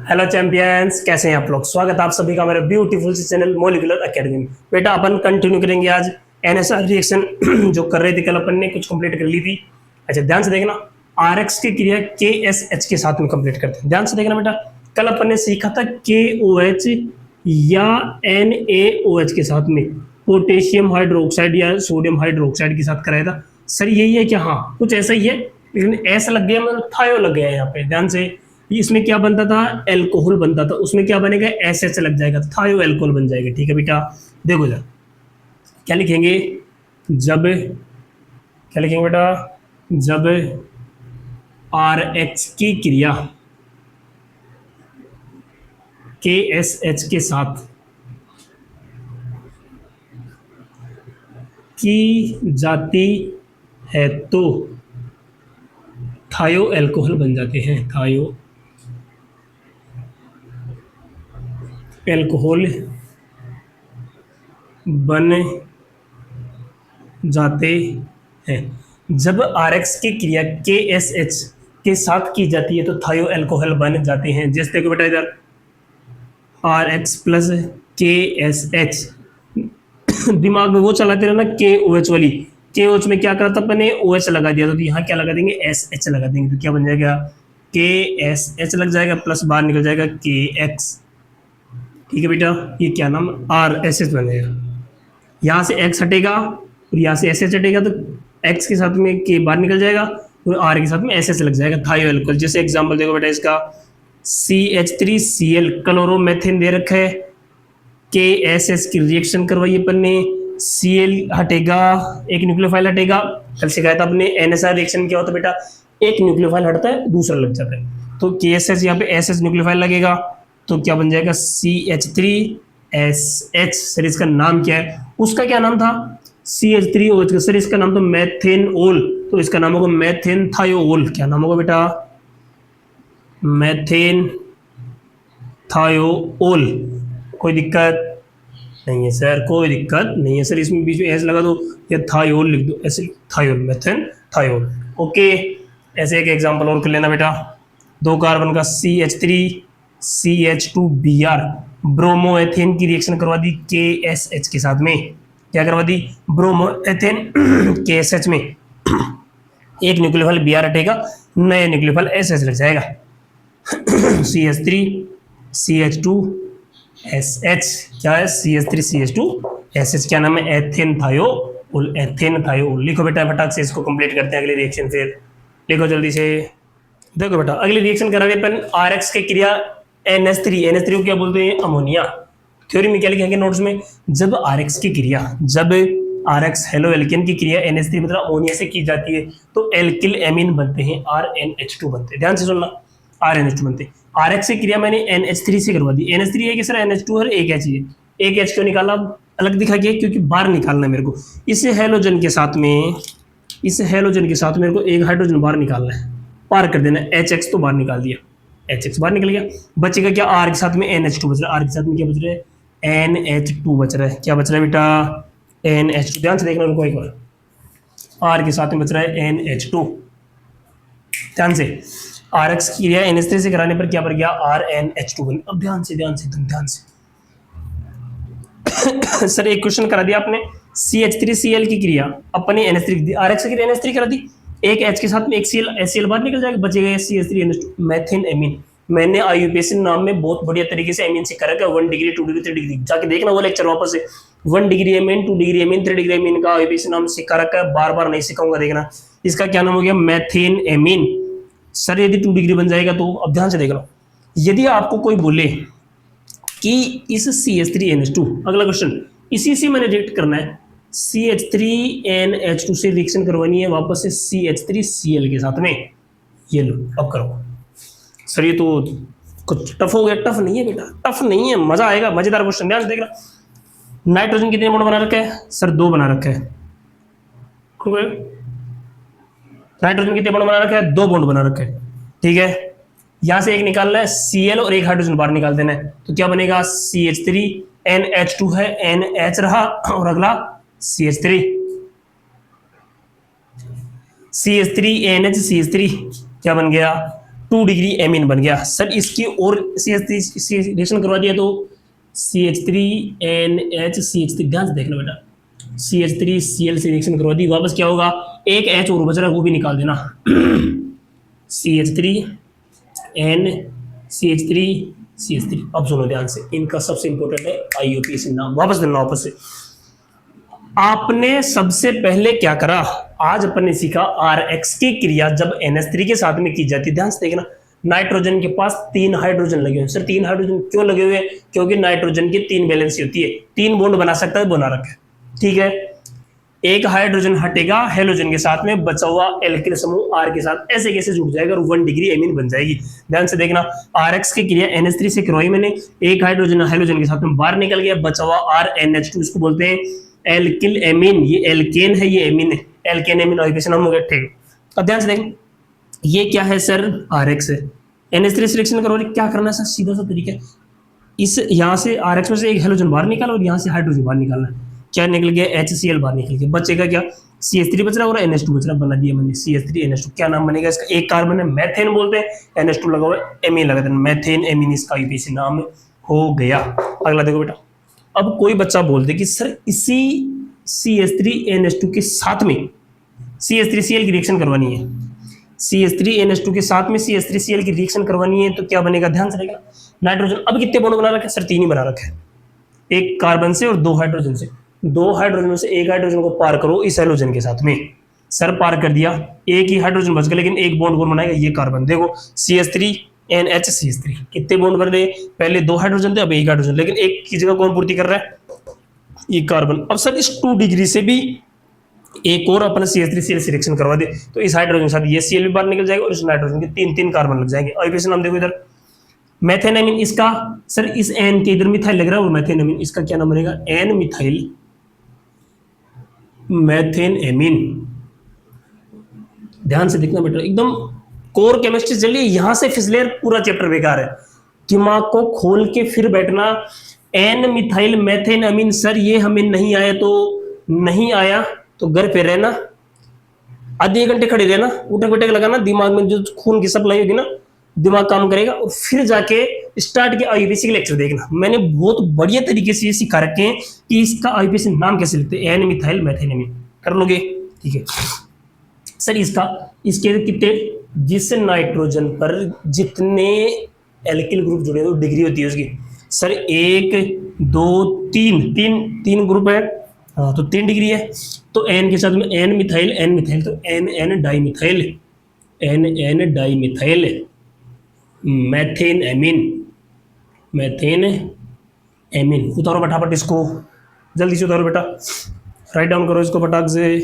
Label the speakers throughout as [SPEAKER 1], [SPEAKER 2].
[SPEAKER 1] Hello champions, कैसे हैं आप लोग। स्वागत है आप सभी का मेरे ब्यूटीफुल से चैनल मॉलिक्यूलर एकेडमी में। बेटा अपन कंटिन्यू करेंगे आज एनएसआर रिएक्शन जो कर रहे थे कल अपन ने कुछ कंप्लीट कर ली थी। अच्छा ध्यान से देखना, आरएक्स की क्रिया के एस एच के साथ में कंप्लीट करते हैं। ध्यान से देखना बेटा, कल अपन ने सीखा था के ओ एच या एन ए ओ एच के साथ में पोटेशियम हाइड्रोक्साइड या सोडियम हाइड्रोक्साइड के साथ कराया था। सर यही है क्या? हाँ कुछ ऐसा ही है, लेकिन ऐसा लग गया मतलब थायो लग गया है यहाँ पे। ध्यान से, इसमें क्या बनता था? एल्कोहल बनता था, उसमें क्या बनेगा? एस एच लग जाएगा, थायो एल्कोहल बन जाएगा। ठीक है बेटा, देखो जरा क्या लिखेंगे। जब क्या लिखेंगे बेटा? जब आर एक्स की क्रिया के एस एच के साथ की जाती है तो थायो एल्कोहल बन जाते हैं। थायो एल्कोहल बन जाते हैं। जब आर एक्स की क्रिया के एस एच के साथ की जाती है तो थायो एल्कोहल बन जाते हैं। जैसे देखो बेटा इधर आर एक्स प्लस के एस एच, दिमाग में वो चलाते रहना के ओ एच वाली। के ओ एच में क्या करा था अपने? ओ एच लगा दिया था, तो यहाँ क्या लगा देंगे? एस एच लगा देंगे, तो क्या बन जाएगा? के एस एच लग जाएगा, प्लस बाहर निकल जाएगा के एक्स। ठीक है बेटा, ये क्या नाम? आर एस एच बनेगा। यहाँ से एक्स हटेगा और यहाँ से एस एच हटेगा, तो एक्स के साथ में के बाहर निकल जाएगा और आर के साथ में एस एच लग जाएगा, थायो एल्कोहल। जैसे एग्जाम्पल देखो बेटा इसका, CH3Cl क्लोरोमेथेन दे रखा है, के एस एस की रिएक्शन करवाइए अपन ने, Cl हटेगा, एक न्यूक्लियोफाइल हटेगा। कल सिखाया था अपने एनएसआर रिएक्शन क्या होता है बेटा, एक न्यूक्लियोफाइल हटता है दूसरा लग जाता है, तो के एस एस यहाँ पे एस एस न्यूक्लियोफाइल लगेगा, तो क्या बन जाएगा? CH3SH। सर इसका नाम क्या है? उसका क्या नाम था? CH3OH। सर इसका नाम तो मैथेनओल, तो इसका नाम होगा मैथेन थायोल। क्या नाम होगा बेटा? Methane thiol. कोई दिक्कत नहीं है सर, कोई दिक्कत नहीं है सर, इसमें बीच में एस लगा दो या थायोल लिख दो, ऐसे थायोल, मैथेन थायोल। ओके, ऐसे एक एग्जांपल और कर लेना बेटा। 2 कार्बन का CH3CH2Br ब्रोमो एथेन की रिएक्शन करवा दी KSH के साथ में। क्या करवा दी? ब्रोमो एथेन KSH में एक न्यूक्लियोफाइल Br हटेगा, नया न्यूक्लियोफाइल SH लग जाएगा। CH3CH2SH क्या है? CH3CH2SH क्या नाम है? Ethane thiol. एथेन थायोल लिखो बेटा, फटाक से इसको कंप्लीट करते हैं अगली रिएक्शन। फिर लिखो जल्दी से। देखो बेटा अगली रिएक्शन करा रहे अपन आर एक्स की क्रिया NH3 को क्या बोलते हैं? अमोनिया। थ्योरी में क्या लिखेंगे नोट्स में? जब आर एक्स की क्रिया, जब आर एक्स हेलो एल्केन की क्रिया NH3 मतलब अमोनिया से की जाती है तो एल्किल एमीन बनते हैं, RNH2 बनते हैं। ध्यान से सुनना, RNH2 बनते हैं। आर एक्स की क्रिया मैंने NH3 से करवा दी। NH3 है कि सर NH2 है, एक H है। एक H क्यों निकाला? अलग दिखा गया क्योंकि बाहर निकालना है मेरे को। इस हेलोजन के साथ में, इस हेलोजन के साथ मेरे को एक हाइड्रोजन बाहर निकालना है, पार कर देना। HX तो बाहर निकाल दिया, HX बाहर निकल गया, बचेगा क्या? R के साथ में NH2 बच रहा है। R के साथ में क्या बच रहा है? NH2 बच रहा है। क्या बच रहा है बेटा? NH2। ध्यान से देखना उनको एक बार, R के साथ में बच रहा है NH2। ध्यान से, RX की क्रिया NH3 से कराने पर क्या बन गया? RNH2 बन। अब ध्यान से तुम ध्यान से सर एक क्वेश्चन करा दिया आपने, CH3Cl की क्रिया अपने NH3 RX की NH3 करा दी, एक H के साथ में एक Cl HCl बाहर निकल जाएगा, बचेगा CH3NH2 मैथेन एमीन। मैंने आईयूपीएसी नाम में बहुत बढ़िया तरीके से एमीन से करा, 1 डिग्री 2 डिग्री 3 डिग्री, जाके देखना वो लेक्चर वापस से। 1 degree amine, 2 degree amine, 3 degree amine का आईयूपीएसी नाम सिखा रखा है, बार बार नहीं सिखाऊंगा, देखना। इसका क्या नाम हो गया? Methane amine. सर यदि 2 डिग्री बन जाएगा तो, अब ध्यान से देख लो, यदि आपको कोई बोले कि इस CH3NH2, अगला क्वेश्चन इसी से मैंने रिएक्ट करना है, CH3NH2 से रिएक्शन करवानी है वापस से CH3Cl के साथ में। ये लो अब करो। सर ये तो कुछ टफ हो गया। टफ नहीं है बेटा, टफ नहीं है, मजा आएगा, मजेदार क्वेश्चन। ध्यान से देखना, नाइट्रोजन कितने बॉन्ड बना रखा है? सर 2 बना रखा है। नाइट्रोजन कितने बॉन्ड बना रखा है? 2 बॉन्ड बना रखा है। ठीक है, यहां से एक निकालना है Cl और एक हाइड्रोजन बाहर निकाल देना है, तो क्या बनेगा? CH3NH2 है, NH रहा, और अगला CH3, CH3NH CH3 क्या बन गया? 2 डिग्री एमीन बन गया सर। इसकी और CH3 रिएक्शन करवा दिया तो CH3NH, ध्यान से देख लो बेटा, CH3Cl से रिएक्शन करवा दी, वापस क्या होगा, एक H और बच रहा है वो भी निकाल देना CH3NCH3CH3। अब सुनो ध्यान से, इनका सबसे इंपॉर्टेंट है IUPAC नाम, वापस देना वापस से। आपने सबसे पहले क्या करा, आज अपन ने सीखा RX की क्रिया जब NH3 के साथ में की जाती है। ध्यान से देखना, नाइट्रोजन के पास 3 हाइड्रोजन लगे हुए। सर 3 हाइड्रोजन क्यों लगे हुए? क्योंकि नाइट्रोजन की 3 वैलेंसी होती है, 3 बॉन्ड बना सकता है, बना रखा है, ठीक है। एक हाइड्रोजन हटेगा हेलोजन के साथ में, बचा हुआ एल्किल समूह R के साथ ऐसे कैसे जुड़ जाएगा और 1 डिग्री एमीन बन जाएगी। ध्यान से देखना, RX की क्रिया NH3 से करवाई मैंने, एक हाइड्रोजन हेलोजन के साथ में बाहर निकल गया, बचा हुआ RNH2, इसको बोलते हैं एल्किल एमीन। ये एल्केन है, ये एमीन है, एल्केन एमीन IUPAC नाम हो गया, ठीक। अब ध्यान से देखें, ये क्या है सर, RX है, NH3 से रिएक्शन करवाने क्या करना है सर, सीधा सा तरीका है, इस यहाँ से RX में से एक हेलोजन बाहर निकाला और यहाँ से हाइड्रोजन बाहर निकालना है। क्या निकल गया, HCl बाहर निकल गया, बचेगा क्या, CH3 बच रहा और NH2 बच रहा, बना दिया मैंने CH3NH2। क्या नाम बनेगा इसका, एक कार्बन है, मैथेन बोलते हैं, NH2 लगा हुआ है, एमीन लगा देना, मैथेन एमीन इसका IUPAC नाम हो गया। अगला देखो बेटा, अब कोई बच्चा बोल दे कि सर इसी CH3NH2 के साथ में CH3Cl की रिएक्शन करवानी है, CH3NH2 के साथ में CH3Cl की रिएक्शन करवानी है, तो क्या बनेगा, ध्यान से रहेगा। नाइट्रोजन अब कितने बॉन्ड बना रखे, सर 3 ही बना रखे हैं, एक कार्बन से और 2 हाइड्रोजन से, 2 हाइड्रोजन में से एक हाइड्रोजन को पार करो इस हेलोजन के साथ में, सर पार कर दिया, एक ही हाइड्रोजन बच गया, लेकिन एक बॉन्ड कौन बनाएगा, ये कार्बन। देखो CH3NH, कितने बॉन्ड बन रहे, पहले 2 हाइड्रोजन थे, अब एक हाइड्रोजन, लेकिन एक की जगह कौन पूर्ति कर रहा है, ये कार्बन। अब सर इस 2 डिग्री से भी एक और अपन CH3Cl से रिएक्शन करवा दे तो इस हाइड्रोजन के साथ ये Cl भी बाहर निकल जाएगा और इस नाइट्रोजन के 3 कार्बन लग जाएंगे। IUPAC नाम देखो इधर, मैथेनामीन, इसका सर इस N के इधर मिथाइल लग रहा है और मैथेनामीन, इसका क्या नाम बनेगा, N मिथाइल मैथेनामीन। ध्यान से देखना बेटा, एकदम कोर केमिस्ट्री चलिए, यहां से फिसले पूरा चैप्टर बेकार है, दिमाग को खोल के फिर बैठना। N मिथाइल मैथेनामीन, सर ये हमें नहीं आया तो नहीं आया, तो घर पे रहना, आधे घंटे खड़े रहना, उठक बैठक लगाना, दिमाग में जो खून की सप्लाई होगी ना, दिमाग काम करेगा, और फिर जाके स्टार्ट के IUPAC के लेक्चर देखना। मैंने बहुत बढ़िया तरीके से ये सिखा रखे हैं कि इसका IUPAC नाम कैसे लिखते हैं, N मिथाइल मैथेनामीन, कर लोगे, ठीक है। सर इसके कितने, जिस नाइट्रोजन पर जितने एल्किल ग्रुप जुड़े हैं डिग्री होती है उसकी, सर 1 2 3 ग्रुप है, हाँ तो 3 डिग्री है। तो N के साथ में N मिथाइल तो N dimethyl, N dimethyl methane amine. उतारो फटाफट इसको, जल्दी से उतारो बेटा, राइट डाउन करो इसको फटाक से।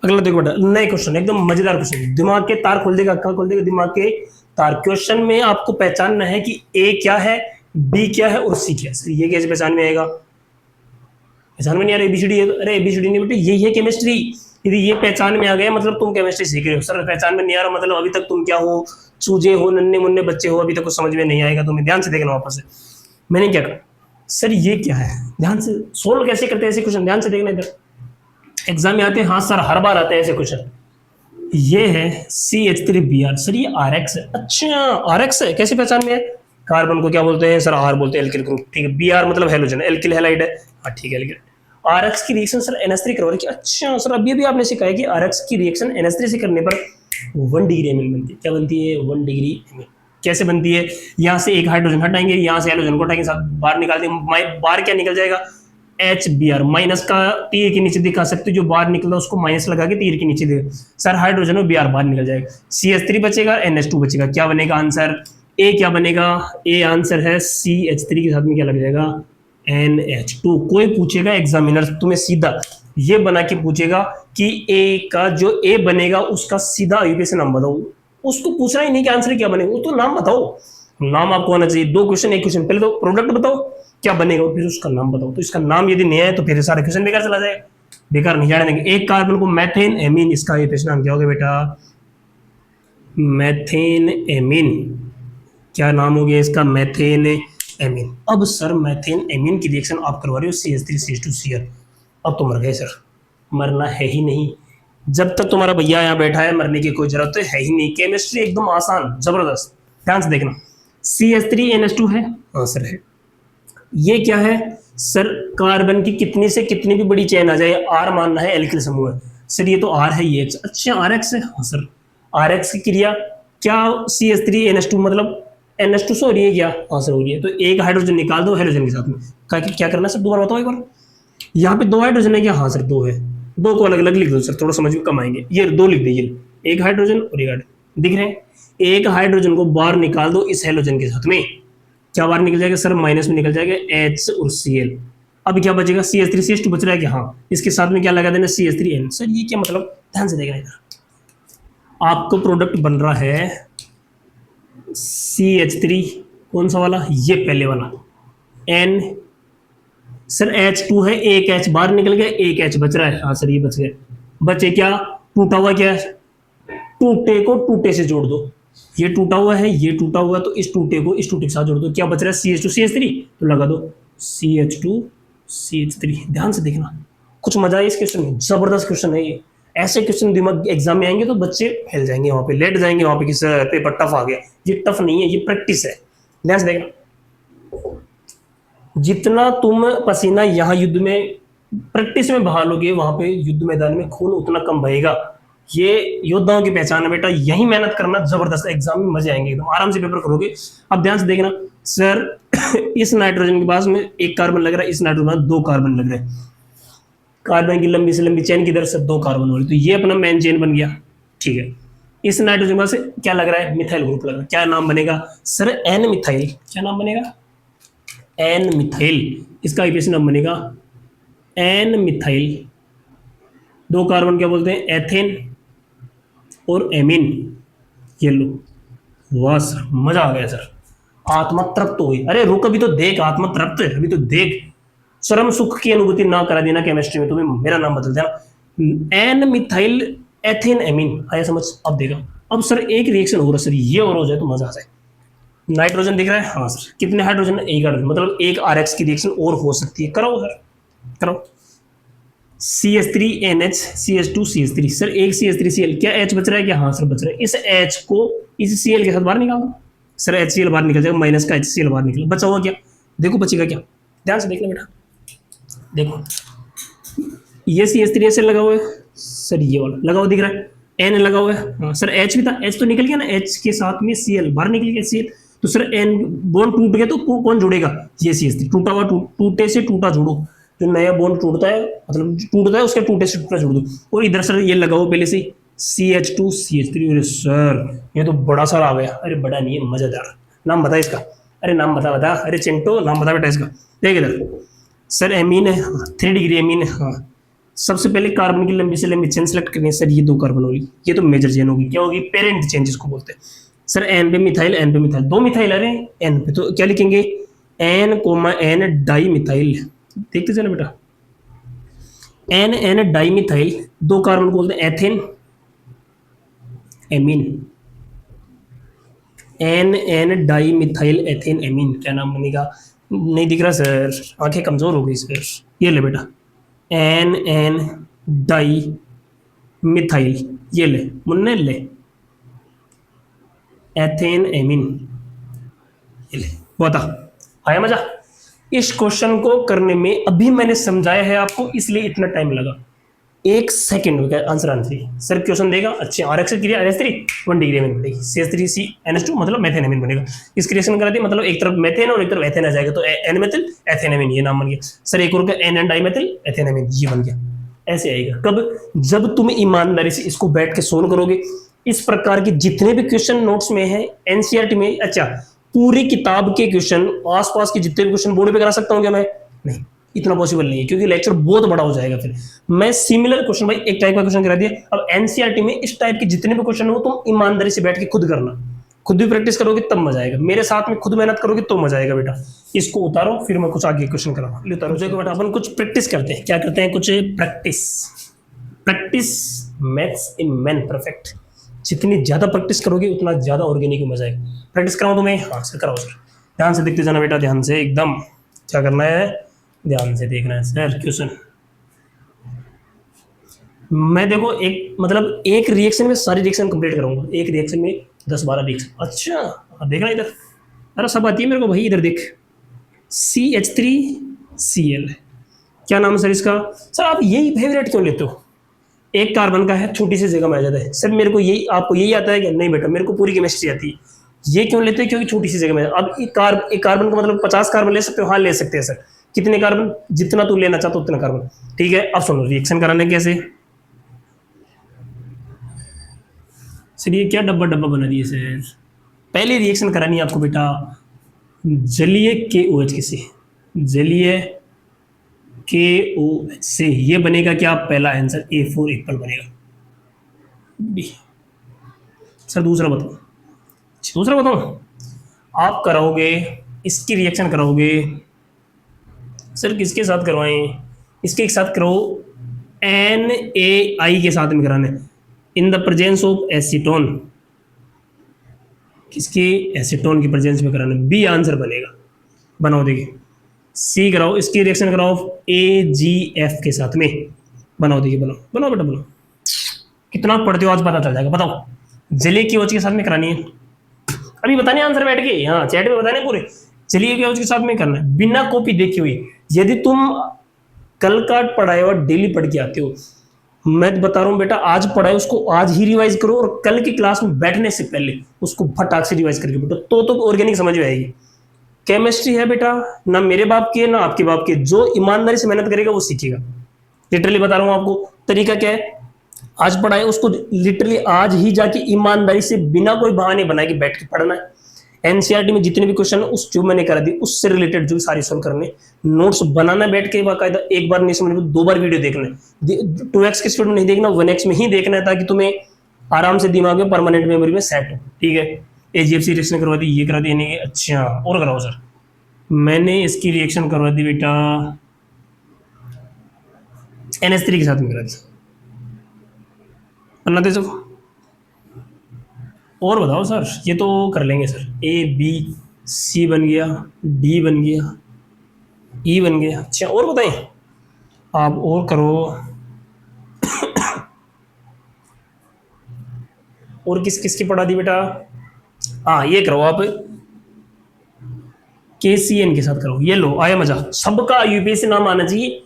[SPEAKER 1] अगला देखो बेटा, नए क्वेश्चन, एकदम मजेदार क्वेश्चन, दिमाग के तार खोल देगा, क्या खोल देगा, दिमाग के तार। क्वेश्चन में आपको पहचानना है कि A क्या है, B क्या है और C क्या है। सर ये कैसे पहचान में आएगा, पहचान में नहीं आ रहा, ABCD है, अरे ABCD नहीं बेटे, यही है केमिस्ट्री। यदि ये पहचान में आ गया मतलब तुम केमिस्ट्री सीख रहे हो। सर पहचान में नहीं आ रहा मतलब अभी तक तुम क्या हो, चूजे हो, नन्हे मुन्ने बच्चे हो, अभी तक कुछ समझ में नहीं आएगा तुम्हें। ध्यान से देखना वापस से, मैंने क्या कहा, सर ये क्या है, ध्यान से सोल्व कैसे करते हैं ऐसे क्वेश्चन, ध्यान से देखना। इधर एग्जाम में आते हैं, हाँ सर हर बार आते हैं ऐसे क्वेश्चन। ये है CH3Br, सर ये RX है, अच्छा RX है, कैसे पहचान में है, कार्बन को क्या बोलते हैं, सर R बोलते हैं, एल्किल ग्रुप, ठीक है। Br मतलब हेलोजन, एल्किल हैलाइड है, हाँ ठीक है। RX की रिएक्शन सर NH3 करवा रही है, अच्छा सर अभी भी आपने सिखाया कि RX की रिएक्शन NH3 से करने पर 1 डिग्री एमिन बनती है। क्या बनती है, 1 डिग्री एमिन। कैसे बनती है, यहाँ से एक हाइड्रोजन हटाएंगे, यहाँ से हेलोजन को हटाएंगे, साथ बाहर निकाल देंगे, बाहर क्या निकल जाएगा, HBr, माइनस का तीर के नीचे दिखा सकते, जो बाहर निकला उसको माइनस लगा के तीर के नीचे दे, सर हाइड्रोजन और Br बाहर निकल जाएगा, CH3 बचेगा, NH2 बचेगा। क्या बनेगा आंसर, A क्या बनेगा, A आंसर है, CH3 के साथ में क्या लग जाएगा, NH2। कोई पूछेगा एग्जामिनर तुम्हें सीधा ये बना के पूछेगा कि A का जो A बनेगा उसका सीधा IUPAC नाम बताओ, उसको पूछना ही नहीं कि आंसर क्या बनेगा, वो तो नाम बताओ, नाम आपको आना चाहिए। 2 क्वेश्चन, एक क्वेश्चन, पहले तो प्रोडक्ट बताओ क्या बनेगा, फिर उसका नाम बताओ। तो इसका नाम यदि नहीं है तो फिर सारा क्वेश्चन बेकार चला जाएगा, बेकार नहीं जाने देंगे। एक कार्बन को मैथेन एमीन, इसका IUPAC नाम क्या होगा बेटा, मैथेन एमीन। क्या नाम हो गया इसका, मैथेन एमीन। अब सर मैथेन एमीन की रिएक्शन आप करवा रहे हो CH3CH2Cl, अब तो मर गए सर, मरना है ही नहीं, जब तक तुम्हारा भैया यहाँ बैठा है मरने की कोई जरूरत है ही नहीं। केमिस्ट्री एकदम आसान जबरदस्त, ध्यान से देखना। CH3NH2 है, आंसर है। ये क्या है सर, कार्बन की कितनी से कितनी भी बड़ी चेन आ जाए, आर मानना है एल्किल समूह है सर, ये तो आर है, ये अच्छा RX है, हाँ सर। RX की क्रिया क्या, CH3NH2 मतलब NH2 से हो रही है क्या, हाँ सर हो रही है। तो एक हाइड्रोजन निकाल दो हाइड्रोजन के साथ में, क्या करना सर, दोबारा बताओ एक बार। यहाँ पे 2 हाइड्रोजन है क्या, हाँ सर 2 है, 2 को अलग अलग लिख दो सर, थोड़ा समझ में कम आएंगे। ये 2 लिख दीजिए, एक हाइड्रोजन और एक हाइड्रोजन दिख रहे हैं। एक हाइड्रोजन को बाहर निकाल दो इस हेलोजन के साथ में, क्या बाहर निकल जाएगा सर, माइनस में निकल जाएगा H और Cl। अब क्या बचेगा, CH3CH2 बच रहा है क्या, हाँ। इसके साथ में क्या लगा देना, CH3N। सर ये क्या मतलब, ध्यान से देखना इधर। आपको प्रोडक्ट बन रहा है CH3, कौन सा वाला, ये पहले वाला, N सर H2 है, एक H बाहर निकल गया, एक H बच रहा है, हाँ सर ये बच गया। बचे क्या, टूटा हुआ क्या है, टूटे को टूटे से जोड़ दो, ये टूटा हुआ है, ये टूटा हुआ है, तो इस टूटे को इस टूटे के साथ जोड़ दो, क्या बच रहा है, CH2 CH3, तो लगा दो CH2 CH3। ध्यान से देखना, कुछ मजा है इस क्वेश्चन में, जबरदस्त क्वेश्चन है ये। ऐसे क्वेश्चन दिमाग एग्जाम में आएंगे तो बच्चे फैल जाएंगे, वहां पे लेट जाएंगे वहां पे कि सर पेपर टफ आ गया। ये टफ नहीं है, ये प्रैक्टिस है, ध्यान से देखना। जितना तुम पसीना यहाँ युद्ध में प्रैक्टिस में बहा लोगे, वहां पे युद्ध मैदान में खून उतना कम बहेगा। ये योद्धाओं की पहचान है बेटा, यही मेहनत करना, जबरदस्त एग्जाम में मजे आएंगे, एकदम आराम से पेपर करोगे। अब ध्यान से देखना सर, इस नाइट्रोजन के पास में एक कार्बन लग रहा है, इस नाइट्रोजन में 2 कार्बन लग रहे हैं, कार्बन की लंबी से लंबी चेन किधर से 2 कार्बन वाली, तो ये अपना मेन चेन बन गया, ठीक है। इस नाइट्रोजन के पास क्या लग रहा है, मिथाइल ग्रुप लग रहा है, क्या नाम बनेगा सर, N मिथाइल, क्या नाम बनेगा, N मिथाइल। इसका आईपीएसी नाम बनेगा N मिथाइल। 2 कार्बन क्या बोलते हैं, एथेन और एमीन। ये लो, वाह सर मजा आ गया सर, आत्मा तृप्त हो गई। अरे रुक, अभी तो देख, आत्मा तृप्त है, अभी तो देख। श्रम सुख की अनुभूति ना करा देना केमिस्ट्री में, तुम्हें मेरा नाम बदल देना। N मिथाइल एथेन एमीन, आया समझ। अब देखा, अब सर एक रिएक्शन हो रहा है सर, ये और हो जाए तो मजा आ जाए। नाइट्रोजन दिख रहा है, हाँ सर, कितने हाइड्रोजन, एक हाइड्रोजन, मतलब एक RX की रिएक्शन और हो सकती है, करो सर करो। CH3NH CH2 CH3, सर एक CH3Cl, क्या H बच रहा है क्या, हाँ सर बच रहा है। इस H को इस Cl के साथ बाहर निकाल दो सर, HCl बाहर निकल जाएगा, माइनस का HCl बाहर निकल, बचा हुआ क्या, देखो बचेगा क्या, ध्यान से देखना बेटा। देखो ये CH3Cl लगा हुआ है सर, ये वाला लगा हुआ दिख रहा है, N लगा हुआ है, हाँ सर H भी था, H तो निकल गया ना, H के साथ में Cl बाहर निकल गया Cl, तो सर N बॉन्ड टूट गया तो कौन जुड़ेगा, ये CH3, टूटा हुआ टूटे से टूटा जोड़ो, जो नया बॉन्ड टूटता है मतलब टूटता है उसके टूटे से टूटा जोड़ दो। और इधर सर ये लगा हुआ पहले से CH2 CH3, अरे सर ये तो बड़ा सारा आ गया, अरे बड़ा नहीं है मजेदार। नाम बता इसका, अरे नाम बता बता, अरे चिंटो नाम बता बेटा इसका। देख इधर सर, एमीन है, 3 डिग्री एमीन है, हाँ। सबसे पहले कार्बन की लंबी से लंबी चेन सेलेक्ट करनी है सर, ये 2 कार्बन होगी, ये तो मेजर चेन होगी, क्या होगी, पेरेंट चेन जिसको बोलते हैं सर। N पे मिथाइल, N पे मिथाइल, 2 मिथाइल अरे N पे, तो क्या लिखेंगे N, डाई मिथाइल। देखते चलो बेटा, N डाई मिथाइल, 2 कार्बन बोलते हैं ethane amine, N di methyl ethane amine, क्या नाम बनेगा, नहीं दिख रहा सर, आंखें कमजोर हो गई सर। ये ले बेटा N डाई मिथाइल, ये ले मुन्ने ले, एथेन एमीन, ये ले, बता आया मजा। इस क्वेश्चन को करने में अभी मैंने समझाया है आपको, इसलिए इतना टाइम लगा, 1 सेकंड में आंसर आना चाहिए सर। क्वेश्चन देगा अच्छे, RX की क्रिया NH3 1 डिग्री एमीन बनेगी, CH3CNH2 मतलब मेथेन एमीन बनेगा। इस क्रिएशन करा दी मतलब एक तरफ मेथेन और एक तरफ एथेन आ जाएगा, तो N मेथिल एथेन एमीन, ये नाम बन गया सर। एक और का N डाइमेथिल एथेन एमीन, ये बन गया। ऐसे आएगा कब, जब तुम ईमानदारी से इसको बैठ के सोल्व करोगे। इस प्रकार के जितने भी क्वेश्चन नोट्स में है NCERT में, अच्छा पूरी किताब के क्वेश्चन, आसपास के जितने भी क्वेश्चन बोर्ड पे करा सकता हूँ क्या मैं, नहीं इतना पॉसिबल नहीं है, क्योंकि लेक्चर बहुत बड़ा हो जाएगा। फिर मैं सिमिलर क्वेश्चन, भाई एक टाइप का क्वेश्चन करा दिया, अब NCERT में इस टाइप के जितने भी क्वेश्चन हो तुम ईमानदारी से बैठ के खुद करना, खुद भी प्रैक्टिस करोगे तब मजा आएगा, मेरे साथ में खुद मेहनत करोगे तो मजा आएगा बेटा। इसको उतारो, फिर मैं कुछ आगे क्वेश्चन कराऊंगा। उतारो देखो बेटा, अपन कुछ प्रैक्टिस करते हैं, क्या करते हैं, कुछ practice. Practice maths in man perfect, जितनी ज्यादा प्रैक्टिस करोगे उतना ज्यादा ऑर्गेनिक मजा आएगा। प्रैक्टिस कराऊं तुम्हें, हाँ सर कराओ सर, ध्यान से देखते जाना बेटा, ध्यान से एकदम, क्या करना है ध्यान से देखना है सर। क्वेश्चन मैं देखो एक मतलब एक रिएक्शन में सारी रिएक्शन कंप्लीट करूंगा, एक रिएक्शन में 10-12 रिएक्शन। अच्छा देखना इधर, अरे सब आती है मेरे को भाई, इधर देख, CH3Cl, क्या नाम है सर इसका? सर आप यही फेवरेट क्यों लेते हो? एक कार्बन का है, छोटी सी जगह में आ जाता है। सर मेरे को यही, आपको यही आता है क्या? नहीं बेटा, मेरे को पूरी केमिस्ट्री आती है। ये क्यों लेते हैं? क्योंकि छोटी सी जगह में। अब एक कार्बन का मतलब 50 कार्बन ले सकते हो? हाँ ले सकते हैं सर। कितने कार्बन? जितना तू लेना चाहता उतना कार्बन। ठीक है, अब सुनो रिएक्शन कराने कैसे। सर ये क्या डब्बा डब्बा बना दिए सर? पहले रिएक्शन करानी है आपको बेटा जलीय KOH के से, जलीय KOH से। ये बनेगा क्या? पहला आंसर A4 एप्पल बनेगा। बी। सर दूसरा बताओ, दूसरा बताओ। आप कराओगे इसकी रिएक्शन कराओगे सर, किसके साथ करवाएं? इसके एक साथ करो, NaI के साथ में कराना है, in the presence of acetone. किसकी? एसीटोन की प्रेजेंस में कराना है। बी आंसर बनेगा। बनाओ देखिए। सी कराओ, इसकी रिएक्शन कराओ AgF के साथ में। बनाओ देखिए, बनाओ बनाओ बेटा बनाओ। कितना पढ़ते हो आज पता चल जाएगा। बताओ, जलीय KOH के साथ में करानी है। अभी बताने आंसर बैठ के, हाँ चैट में बताने पूरे। जलीय KOH के साथ में करना है, बिना कॉपी देखे हुए। यदि तुम कल का पढ़ाया हुआ डेली पढ़ के आते हो, मैं बता रहा हूँ बेटा, आज पढ़ाए उसको आज ही रिवाइज करो, और कल की क्लास में बैठने से पहले उसको फटाक से रिवाइज करके बैठो, तो ऑर्गेनिक समझ में आएगी। केमिस्ट्री है बेटा, ना मेरे बाप की है ना आपके बाप की। जो ईमानदारी से मेहनत करेगा वो सीखेगा। लिटरली बता रहा हूँ आपको। तरीका क्या है? आज पढ़ाए उसको लिटरली आज ही जाके ईमानदारी से बिना कोई बहाने बनाए के बैठ के पढ़ना है। एनसीईआरटी में जितने भी क्वेश्चन उस जो मैंने करा दी उससे रिलेटेड जो सारे सॉल्व करने, नोट्स बनाना बैठ के बाकायदा। एक बार नहीं समझ में 2 बार वीडियो देखना है। 2x की स्पीड में नहीं देखना, 1x में ही देखना है, ताकि तुम्हें आराम से दिमाग में परमानेंट मेमोरी में सेट हो। ठीक है, AgFC रिएक्शन करवा दी, ये करा दी नहीं। अच्छा और कराओ सर। मैंने इसकी रिएक्शन करवा दी बेटा NH3 के साथ में करा दी। बनाते सब और बताओ सर। ये तो कर लेंगे सर। ABC बन गया, D बन गया, E बन गया। अच्छा और बताएं आप, और करो। और किस किस की पढ़ा दी बेटा? हाँ ये करो आप, KCN के साथ करो। ये लो आया मजा। सबका यूपीएससी नाम आना चाहिए।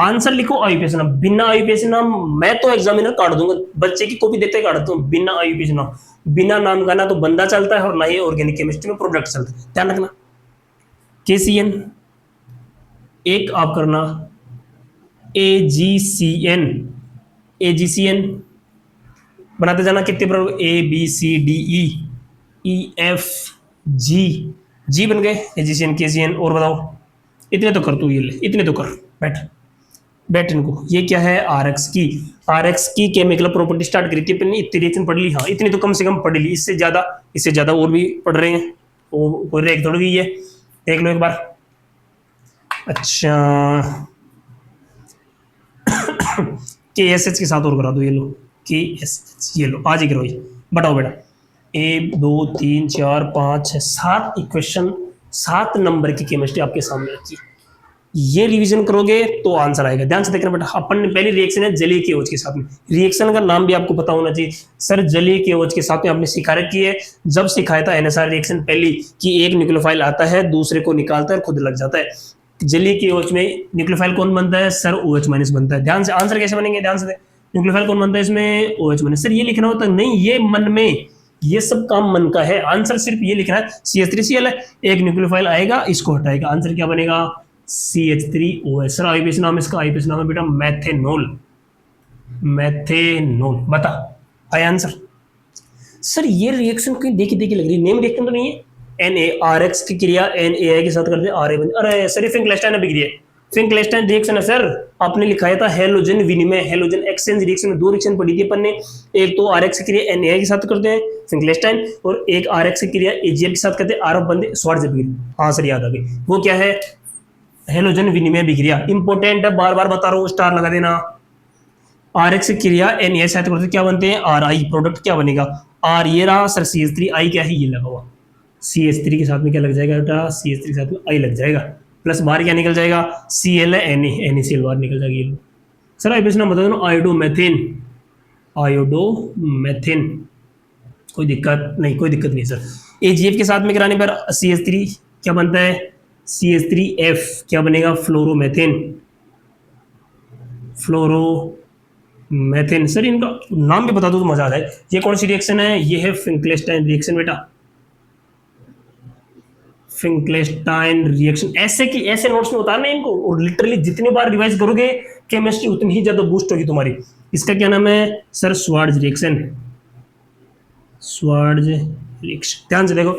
[SPEAKER 1] आंसर लिखो IUPAC नाम, बिना IUPAC नाम मैं तो एग्जामिनर काट दूंगा। बच्चे की कॉपी देखते काट दूं, बिना IUPAC नाम। बिना नाम का ना तो बंदा चलता है और ना ही ऑर्गेनिक केमिस्ट्री में प्रोडक्ट चलता है, ध्यान रखना। KCN एक आप करना, AgCN, AgCN बनाते जाना। कितने पर? ABCDEEFG बन गए AgCN KCN। और बताओ, इतने तो कर तू, ये ले इतने तो कर। बैठ बैठ इनको। ये क्या है? RX की केमिकल प्रॉपर्टी स्टार्ट करी थी अपनी, इतनी रिएक्शन पढ़ ली। हाँ इतनी तो कम से कम पढ़ ली, इससे ज्यादा और भी पढ़ रहे हैं। वो कोई रेक थोड़ी गई है, देख लो एक बार। अच्छा KSH के साथ और करा दो। ये लो KSH, ये लो आज ही करो। ये बताओ बेटा, 1 2 3 4 5 6 7 इक्वेशन, 7 नंबर की केमिस्ट्री आपके सामने रखी। ये रिवीजन करोगे तो आंसर आएगा। ध्यान से देखना बेटा। अपन ने पहली रिएक्शन है जलीय KOH के साथ में। रिएक्शन का नाम भी आपको पता होना चाहिए सर। जलीय KOH के साथ में आपने सिखा रखी है, जब सिखाया था NSR रिएक्शन पहली, कि एक न्यूक्लियोफाइल आता है दूसरे को निकालता है खुद लग जाता है। जलीय KOH में न्यूक्लियोफाइल कौन बनता है सर? OH- बनता है। ध्यान से आंसर कैसे बनेंगे, ध्यान से। न्यूक्लियोफाइल कौन बनता है इसमें? OH- सर ये लिखना होता नहीं, ये मन में, ये सब काम मन का है। आंसर सिर्फ ये लिखना है CH3Cl है, एक न्यूक्लियोफाइल आएगा इसको हटाएगा, आंसर क्या बनेगा? CH3OH। सर IUPAC नाम इसका, IUPAC नाम है बेटा मैथेनॉल। मैथेनॉल बता आया आंसर। सर ये रिएक्शन कहीं देखी देखी लग रही है, नेम रिएक्शन तो नहीं है? NaRX की क्रिया NaI के साथ करते हैं Ra बन। अरे सर ये फिंक्लेस्टाइन अभिक्रिया है, फिंक्लेस्टाइन रिएक्शन है सर। आपने लिखाया था हेलोजन विनिमय, हेलोजन एक्सचेंज रिएक्शन में 2 रिएक्शन पढ़ी थी अपन ने। एक तो RX की क्रिया NaI के साथ करते हैं फिंक्लेस्टाइन, और एक RX की क्रिया AgF के साथ करते हैं आरफ बंदे स्वार्ज अभिक्रिया। हाँ सर याद आ गई। वो क्या है? हेलोजन विनिमय अभिक्रिया। इंपॉर्टेंट है, बार बार बता रहा हूँ, स्टार लगा देना। RX की क्रिया NaI साथ करते क्या बनते हैं? Ri। प्रोडक्ट क्या बनेगा? R ये रहा सर, CH3, I क्या है? ये लगा हुआ। CH3 के साथ में क्या लग जाएगा बेटा? CH3 के साथ में I लग जाएगा, प्लस बाहर क्या निकल जाएगा? Cl है Na, NaCl बाहर निकल जाएगी। सर आईपीएस नाम बता दो, आयोडोमेथिन, आयोडोमेथिन, कोई दिक्कत नहीं, कोई दिक्कत नहीं सर। एजीएफ के साथ में कराने पर CH3 क्या बनता है, CH3F क्या बनेगा, फ्लोरोमेथिन, फ्लोरोमेथिन। सर इनका नाम भी बता दो तो मजा आ जाए। ये कौन सी रिएक्शन है, ये है फिंक्लेस्टाइन रिएक्शन बेटा, फिंक्लेस्टाइन रिएक्शन। ऐसे की ऐसे नोट्स में उतारना है इनको, और लिटरली जितनी बार रिवाइज करोगे केमिस्ट्री उतनी ही ज्यादा बूस्ट होगी तुम्हारी। इसका क्या नाम है सर, स्वार्ज रिएक्शन, स्वार्ज रिएक्शन। ध्यान से देखो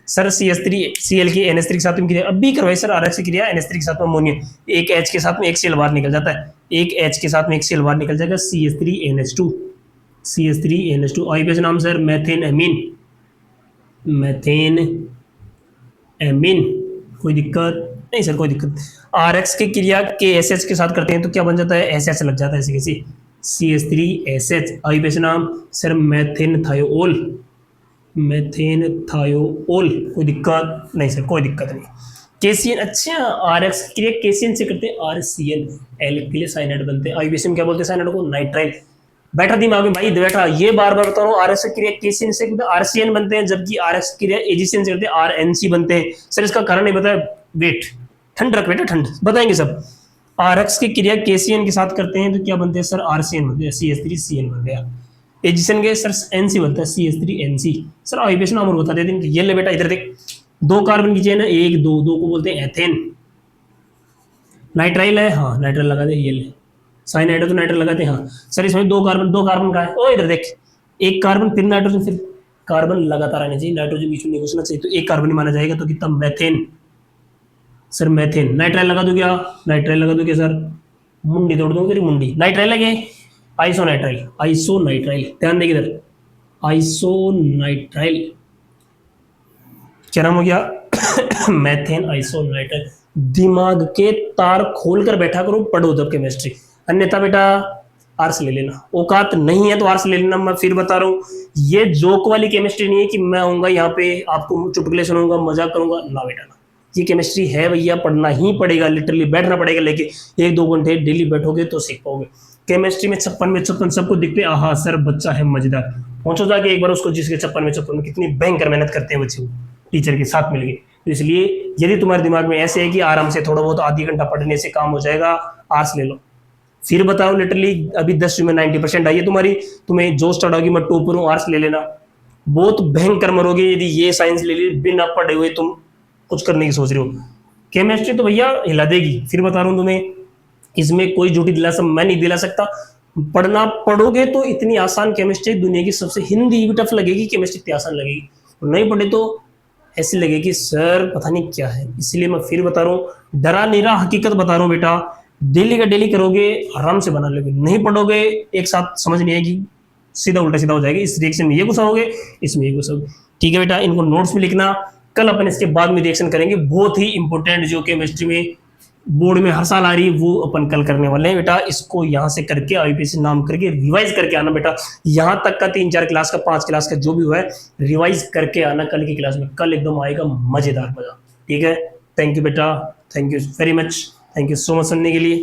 [SPEAKER 1] सर, CH3Cl की NH3 के साथ में क्रिया अब भी करवाई सर, RX की क्रिया NH3 के साथ में अमोनिया, एक H के साथ में एक Cl बाहर निकल जाता है, एक H के साथ में एक Cl बाहर निकल जाएगा, CH3NH2, CH3NH2। आईपीएस नाम sir methane amine, methane amine, कोई दिक्कत नहीं सर, कोई दिक्कत। RX की क्रिया KSH के साथ करते हैं तो क्या बन जाता है, SH लग जाता है ऐसे कैसे, CH3SH। आईपीएस नाम sir methane thiol, methane thiol, कोई दिक्कत नहीं सर, कोई दिक्कत नहीं। केसीएन, अच्छा RX की क्रिया केसीएन से करते हैं, RCN, एल्किल साइनाइड बनते हैं। आईपीएस में क्या बोलते हैं साइनाइड को, नाइट्राइल। बैठा दिमाग में भाई, बैठा, ये बार बार बता रहा हूँ, RX की क्रिया केसीएन से RCN बनते हैं, जबकि RX की क्रिया एजीसीएन से करते हैं, RNC बनते हैं। सर इसका कारण नहीं बताया, वेट, ठंड रख बेटा, ठंड बताएंगे सब। RX की क्रिया केसीएन के साथ करते हैं तो क्या बनते हैं सर, RCN बनते हैं, CH3Cn बन गया। एजिशन के सर NC बनता है, CH3NC। सर आईपीएस नाम और बता देते हैं, ये ले बेटा इधर देख, दो कार्बन की चेन है, एक दो, दो को बोलते हैं एथेन। नाइट्राइल है, हाँ नाइट्राइल लगा दे, ये ले, साइनाइड है तो नाइट्राइल लगाते हैं, हाँ। सर इसमें दो कार्बन, दो कार्बन का है, ओ इधर देख, एक कार्बन फिर नाइट्रोजन, फिर कार्बन लगातार आना चाहिए, नाइट्रोजन बीच में नहीं घुसना चाहिए, तो एक कार्बन ही माना जाएगा, तो कितना मैथेन, सर मैथेन। नाइट्राइल लगा दो क्या, नाइट्राइल लगा दो क्या सर, मुंडी तोड़ दूंगा तेरी मुंडी। नाइट्राइल लगे, आइसोनाइट्राइल, आइसोनाइट्राइल, ध्यान देगी इधर, आइसोनाइट्राइल, क्या नाम हो गया मैथेन आइसोनाइट्राइल। दिमाग के तार खोल कर बैठा करो, पढ़ो जब केमिस्ट्री, अन्यथा बेटा आर्ट्स ले लेना, औकात नहीं है तो आर्ट्स ले लेना। मैं फिर बता रहा हूँ, ये जोक वाली केमिस्ट्री नहीं है कि मैं आऊंगा यहाँ पे आपको चुटकुले सुनाऊंगा, मजाक करूंगा, ना बेटा ना, ये केमिस्ट्री है भैया, पढ़ना ही पड़ेगा, लिटरली बैठना पड़ेगा, लेके 1-2 घंटे डेली बैठोगे तो सीख पाओगे। केमिस्ट्री में 56 में 56 सबको दिखते, आहा सर बच्चा है मजेदार, पहुंचो जाके एक बार उसको, जिसके 56 में कितनी भयंकर मेहनत करते हैं बच्चे टीचर के साथ मिलके। तो इसलिए यदि तुम्हारे दिमाग में ऐसे है कि आराम से थोड़ा बहुत आधी घंटा पढ़ने से काम हो जाएगा, आर्ट्स ले लो। फिर बताओ लिटरली अभी 10वीं में 90% आई है तुम्हारी, तुम्हें जो स्टार्ट होगी मैं टॉपर हूँ, आर्ट्स ले लेना, बहुत भयंकर मरोगे यदि ये साइंस ले ली बिना पढ़े हुए तुम कुछ करने की सोच रहे हो। केमिस्ट्री तो भैया हिला देगी, फिर बता रहा हूँ तुम्हें, इसमें कोई झूठी दिलासा मैं नहीं दिला सकता। पढ़ना पढ़ोगे तो इतनी आसान केमिस्ट्री दुनिया की सबसे, हिंदी भी टफ लगेगी, केमिस्ट्री इतनी आसान लगेगी, नहीं पढ़े तो ऐसी लगेगी सर पता नहीं क्या है। इसलिए मैं फिर बता रहा हूँ, डरा नहीं रहा, हकीकत बता रहा हूँ बेटा, डेली का डेली करोगे आराम से बना लोगे, नहीं पढ़ोगे एक साथ समझ नहीं आएगी, सीधा उल्टा सीधा हो जाएगा, इस रिएक्शन में ये घुसाओगे, इसमें ये घुसाओगे। ठीक है बेटा, इनको नोट्स में लिखना, कल अपन इसके बाद में रिएक्शन करेंगे, बहुत ही इंपॉर्टेंट जो केमिस्ट्री में बोर्ड में हर साल आ रही है वो अपन कल करने वाले हैं बेटा। इसको यहाँ से करके आईपीसी नाम करके रिवाइज करके आना बेटा, यहाँ तक का 3-4 क्लास का 5 क्लास का जो भी हुआ है रिवाइज करके आना कल की क्लास में, कल एकदम आएगा मजेदार मजा। ठीक है, थैंक यू बेटा, thank you very much, thank you so much सुनने के लिए।